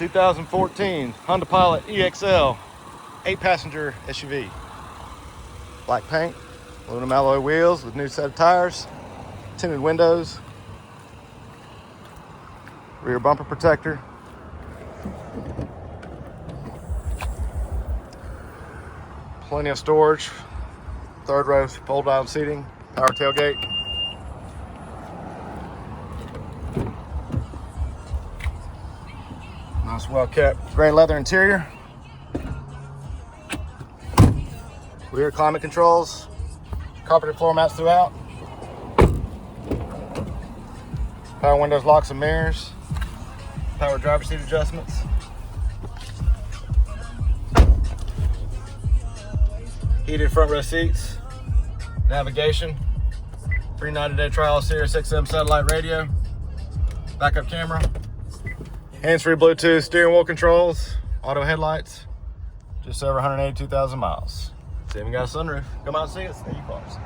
2014 Honda Pilot EXL 8-passenger SUV. Black paint, aluminum alloy wheels with new set of tires, tinted windows, rear bumper protector, plenty of storage, third row fold down seating, power tailgate. Nice well kept gray leather interior. Rear climate controls, carpeted floor mats throughout. Power windows, locks and mirrors. Power driver seat adjustments. Heated front row seats. Navigation. Free 90-day trial Sirius XM satellite radio. Backup camera. Hands-free Bluetooth steering wheel controls. Auto headlights. Just over 182,000 miles. It's even got a sunroof. Come out and see us. Thank you, cars.